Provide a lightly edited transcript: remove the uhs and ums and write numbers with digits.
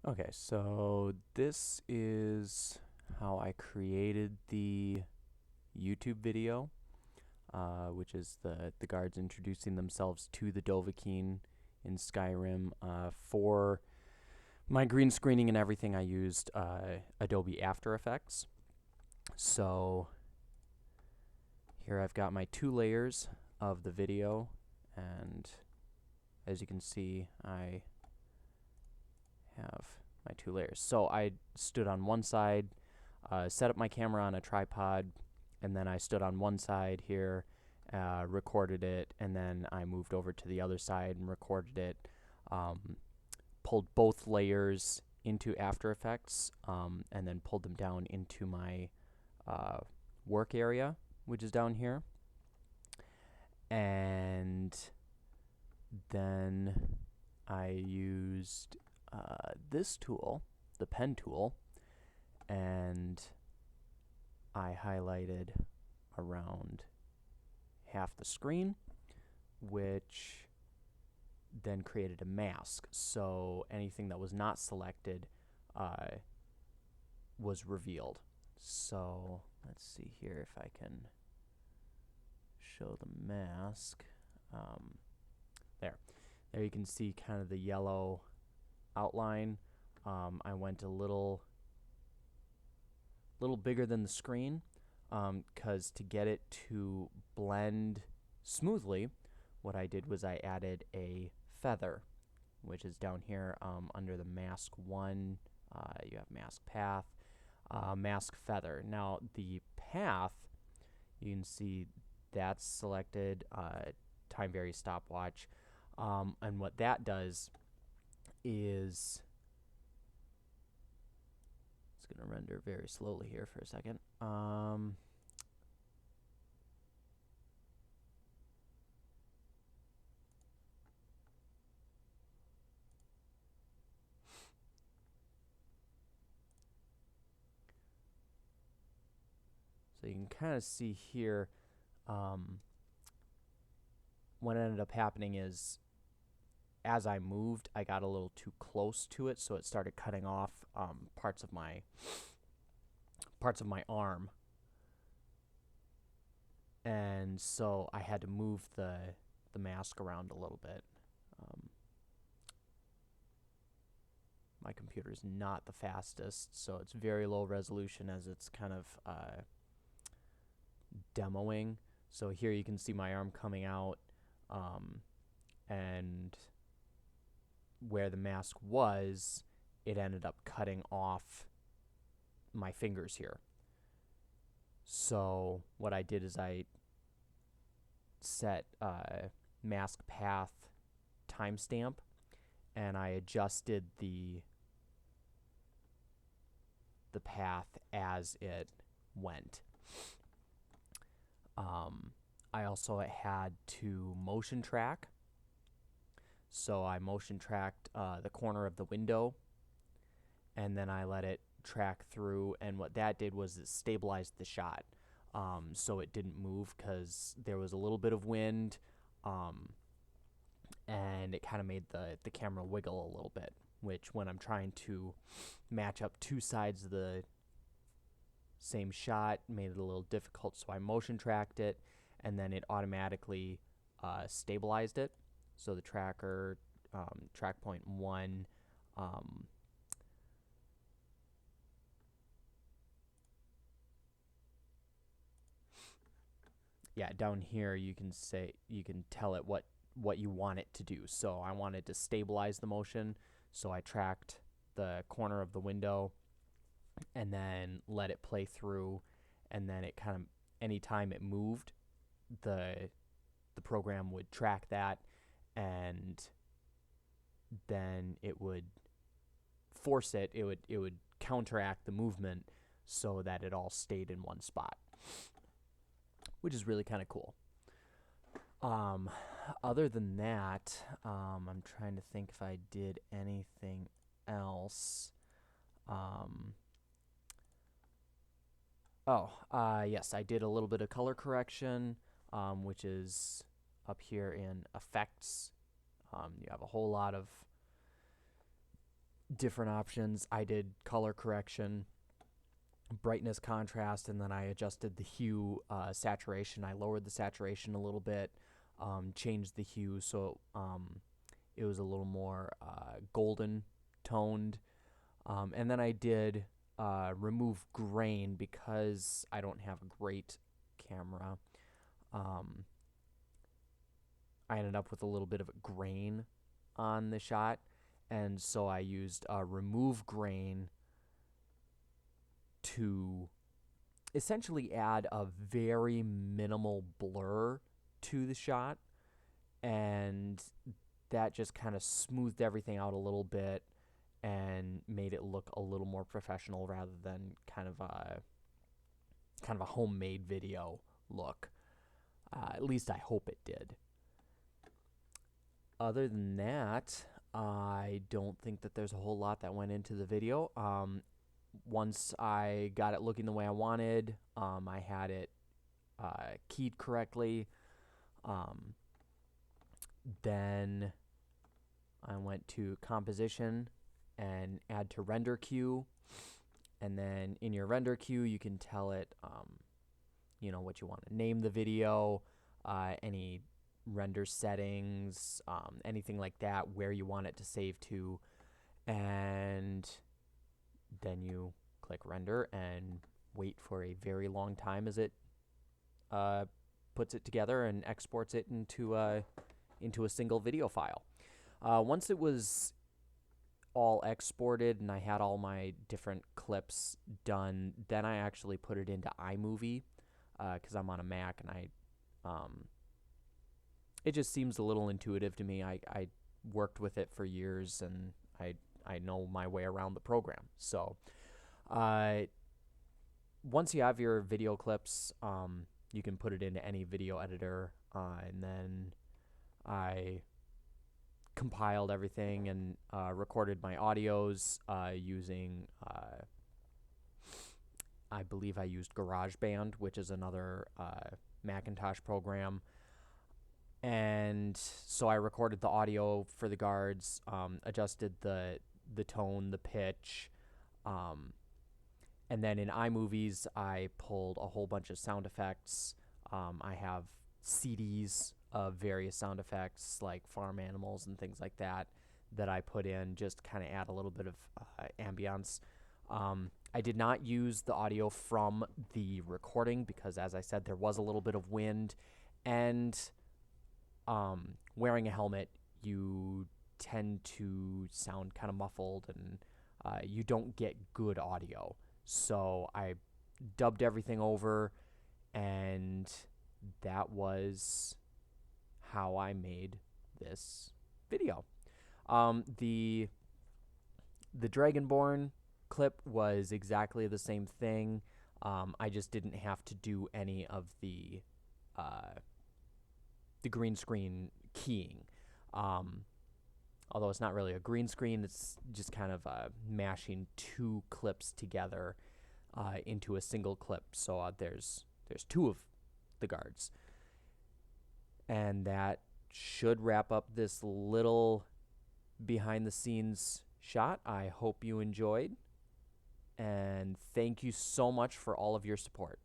Okay, so this is how I created the YouTube video, which is the guards introducing themselves to the Dovahkiin in Skyrim. For my green screening and everything, I used Adobe After Effects. So here I've got my 2 layers of the video, and as you can see, I have my 2 layers. So I stood on one side, set up my camera on a tripod, and then I stood on one side here, recorded it, and then I moved over to the other side and recorded it. Pulled both layers into After Effects, and then pulled them down into my work area, which is down here. And then I used this tool, the pen tool, and I highlighted around half the screen, which then created a mask. So anything that was not selected was revealed. So let's see here if I can show the mask. There you can see kind of the yellow outline. I went a little bigger than the screen because to get it to blend smoothly, what I did was I added a feather, which is down here under the mask 1. You have mask path, mask feather. Now the path, you can see that's selected, time varies stopwatch, and what that does is it's going to render very slowly here for a second. So you can kind of see here, what ended up happening is as I moved, I got a little too close to it, so it started cutting off parts of my arm, and so I had to move the mask around a little bit. My computer is not the fastest, so it's very low resolution as it's kind of demoing. So here you can see my arm coming out, and where the mask was, it ended up cutting off my fingers here. So what I did is I set mask path timestamp, and I adjusted the path as it went. I also had to motion track. So I motion tracked the corner of the window, and then I let it track through, and what that did was it stabilized the shot. So it didn't move because there was a little bit of wind, and it kind of made the camera wiggle a little bit, which when I'm trying to match up 2 sides of the same shot made it a little difficult. So I motion tracked it, and then it automatically stabilized it. So the tracker, track point 1, yeah, down here you can tell it what you want it to do. So I wanted to stabilize the motion, so I tracked the corner of the window and then let it play through, and then it kind of anytime it moved, the program would track that, and then it would force it would counteract the movement so that it all stayed in one spot, which is really kind of cool. Other than that, I'm trying to think if I did anything else. Yes, I did a little bit of color correction, which is up here in effects. You have a whole lot of different options. I did color correction, brightness, contrast, and then I adjusted the hue, saturation. I lowered the saturation a little bit, changed the hue so it was a little more golden toned. And then I did remove grain because I don't have a great camera. I ended up with a little bit of a grain on the shot, and so I used remove grain to essentially add a very minimal blur to the shot, and that just kind of smoothed everything out a little bit and made it look a little more professional rather than kind of a homemade video look. At least I hope it did. Other than that, I don't think that there's a whole lot that went into the video. Once I got it looking the way I wanted, I had it keyed correctly. Then I went to composition and add to render queue. And then in your render queue, you can tell it, what you want to name the video, any render settings, anything like that, where you want it to save to. And then you click render and wait for a very long time as it puts it together and exports it into a single video file. Once it was all exported and I had all my different clips done, then I actually put it into iMovie because I'm on a Mac, and it just seems a little intuitive to me. I worked with it for years, and I know my way around the program. So once you have your video clips, you can put it into any video editor, and then I compiled everything and recorded my audios using, I believe I used GarageBand, which is another Macintosh program. And so I recorded the audio for the guards, adjusted the tone, the pitch, and then in iMovies, I pulled a whole bunch of sound effects. I have CDs of various sound effects like farm animals and things like that I put in just to kind of add a little bit of ambience. I did not use the audio from the recording because, as I said, there was a little bit of wind, and wearing a helmet, you tend to sound kind of muffled, and you don't get good audio. So I dubbed everything over, and that was how I made this video. The Dragonborn clip was exactly the same thing. I just didn't have to do any of the green screen keying. Although it's not really a green screen, it's just kind of mashing two clips together into a single clip. So there's two of the guards. And that should wrap up this little behind the scenes shot. I hope you enjoyed, and thank you so much for all of your support.